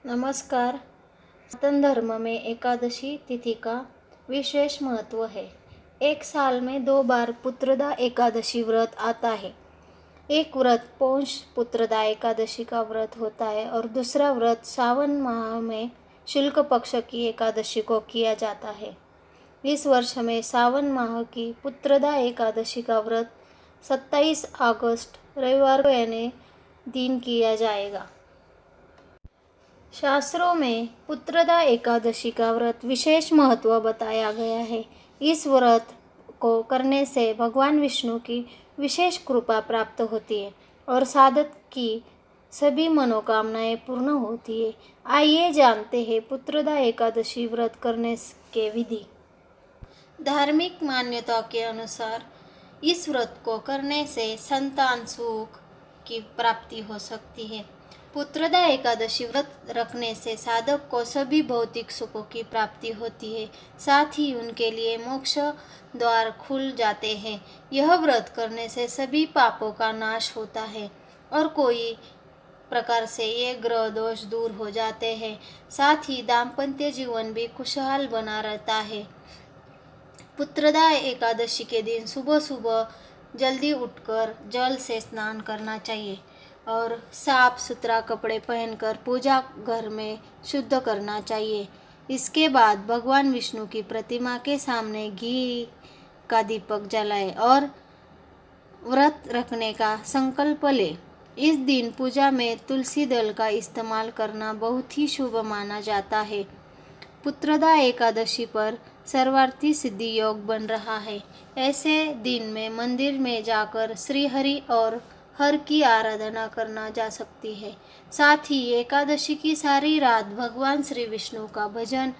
नमस्कार। सनातन धर्म में एकादशी तिथि का विशेष महत्व है। एक साल में 2 बार पुत्रदा एकादशी व्रत आता है। एक व्रत पौष पुत्रदा एकादशी का व्रत होता है और दूसरा व्रत सावन माह में शुक्ल पक्ष की एकादशी को किया जाता है। इस वर्ष में सावन माह की पुत्रदा एकादशी का व्रत 27 अगस्त रविवार को यानी दिन किया जाएगा। शास्त्रों में पुत्रदा एकादशी का व्रत विशेष महत्व बताया गया है। इस व्रत को करने से भगवान विष्णु की विशेष कृपा प्राप्त होती है और साधक की सभी मनोकामनाएं पूर्ण होती है। आइए जानते हैं पुत्रदा एकादशी व्रत करने के विधि। धार्मिक मान्यता के अनुसार इस व्रत को करने से संतान सुख की प्राप्ति हो सकती है। पुत्रदा एकादशी व्रत रखने से साधक को सभी भौतिक सुखों की प्राप्ति होती है, साथ ही उनके लिए मोक्ष द्वार खुल जाते हैं। यह व्रत करने से सभी पापों का नाश होता है और कोई प्रकार से ये ग्रह दोष दूर हो जाते हैं। साथ ही दाम्पत्य जीवन भी खुशहाल बना रहता है। पुत्रदा एकादशी के दिन सुबह सुबह जल्दी उठकर जल से स्नान करना चाहिए और साफ सुथरा कपड़े पहनकर पूजा घर में शुद्ध करना चाहिए। इसके बाद भगवान विष्णु की प्रतिमा के सामने घी का दीपक जलाए और व्रत रखने का संकल्प ले। इस दिन पूजा में तुलसी दल का इस्तेमाल करना बहुत ही शुभ माना जाता है। पुत्रदा एकादशी पर सर्वार्थी सिद्धि योग बन रहा है। ऐसे दिन में मंदिर में जाकर श्री हरि और हर की आराधना करना जा सकती है। साथ ही एकादशी की सारी रात भगवान श्री विष्णु का भजन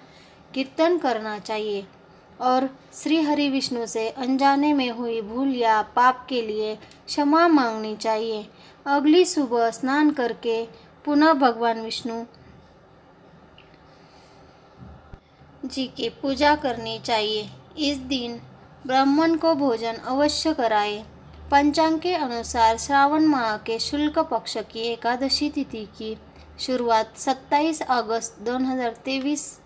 कीर्तन करना चाहिए और श्री हरि विष्णु से अनजाने में हुई भूल या पाप के लिए क्षमा मांगनी चाहिए। अगली सुबह स्नान करके पुनः भगवान विष्णु जी की पूजा करनी चाहिए। इस दिन ब्राह्मण को भोजन अवश्य कराएं। पंचांग के अनुसार श्रावण माह के शुक्ल पक्ष की एकादशी तिथि की शुरुआत 27 अगस्त 2023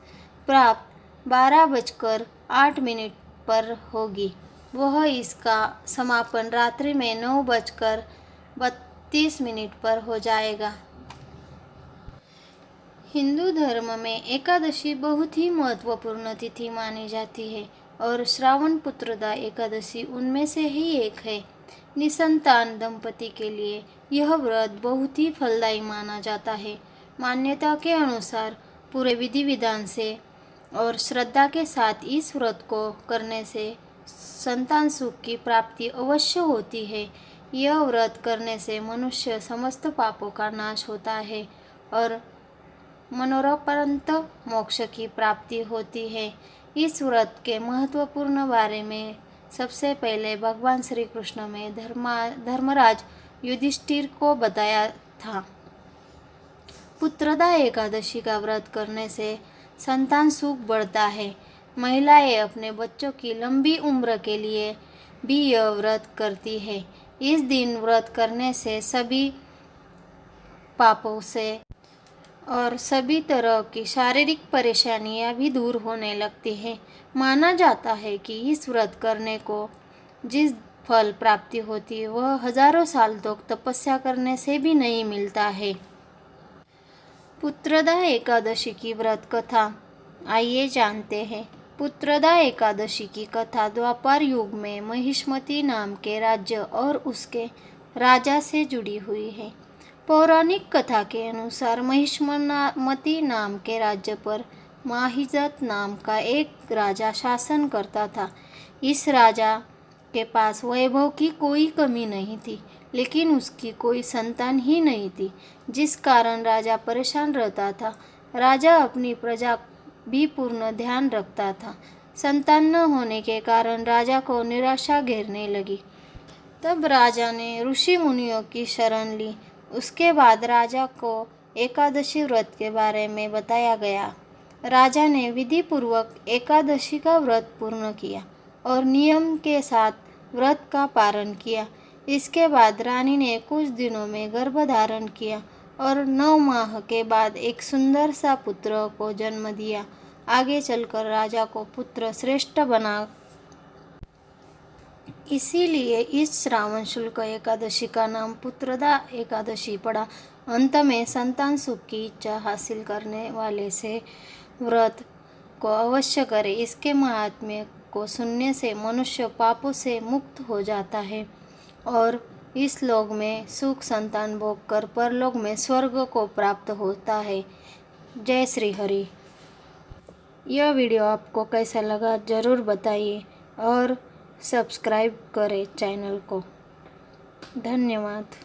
प्राप्त 12:08 पर होगी। वह इसका समापन रात्रि में 9:32 पर हो जाएगा। हिंदू धर्म में एकादशी बहुत ही महत्वपूर्ण तिथि मानी जाती है और श्रावण पुत्रदा एकादशी उनमें से ही एक है। निसंतान दंपति के लिए यह व्रत बहुत ही फलदायी माना जाता है। मान्यता के अनुसार पूरे विधि विधान से और श्रद्धा के साथ इस व्रत को करने से संतान सुख की प्राप्ति अवश्य होती है। यह व्रत करने से मनुष्य समस्त पापों का नाश होता है और मनोरपर्यंत मोक्ष की प्राप्ति होती है। इस व्रत के महत्वपूर्ण बारे में सबसे पहले भगवान श्री कृष्ण ने धर्मराज युधिष्ठिर को बताया था। पुत्रदा एकादशी का व्रत करने से संतान सुख बढ़ता है। महिलाएं अपने बच्चों की लंबी उम्र के लिए भी यह व्रत करती है। इस दिन व्रत करने से सभी पापों से और सभी तरह की शारीरिक परेशानियां भी दूर होने लगती हैं। माना जाता है कि इस व्रत करने को जिस फल प्राप्ति होती है वह हजारों साल तक तपस्या करने से भी नहीं मिलता है। पुत्रदा एकादशी की व्रत कथा आइए जानते हैं। पुत्रदा एकादशी की कथा द्वापर युग में महिष्मती नाम के राज्य और उसके राजा से जुड़ी हुई है। पौराणिक कथा के अनुसार महिष्मती नाम के राज्य पर माहिजत नाम का एक राजा शासन करता था। इस राजा के पास वैभव की कोई कमी नहीं थी, लेकिन उसकी कोई संतान ही नहीं थी, जिस कारण राजा परेशान रहता था। राजा अपनी प्रजा भी पूर्ण ध्यान रखता था। संतान न होने के कारण राजा को निराशा घेरने लगी। तब राजा ने ऋषि मुनियों की शरण ली। उसके बाद राजा को एकादशी व्रत के बारे में बताया गया। राजा ने विधि पूर्वक एकादशी का व्रत पूर्ण किया और नियम के साथ व्रत का पालन किया। इसके बाद रानी ने कुछ दिनों में गर्भ धारण किया और 9 माह के बाद एक सुंदर सा पुत्र को जन्म दिया। आगे चलकर राजा को पुत्र श्रेष्ठ बना। इसीलिए इस श्रावण शुक्ल एकादशी का नाम पुत्रदा एकादशी पड़ा। अंत में संतान सुख की इच्छा हासिल करने वाले से व्रत को अवश्य करे। इसके महात्म्य को सुनने से मनुष्य पापों से मुक्त हो जाता है और इस लोक में सुख संतान भोग कर परलोक में स्वर्ग को प्राप्त होता है। जय श्री हरि। यह वीडियो आपको कैसा लगा ज़रूर बताइए और सब्सक्राइब करें चैनल को। धन्यवाद।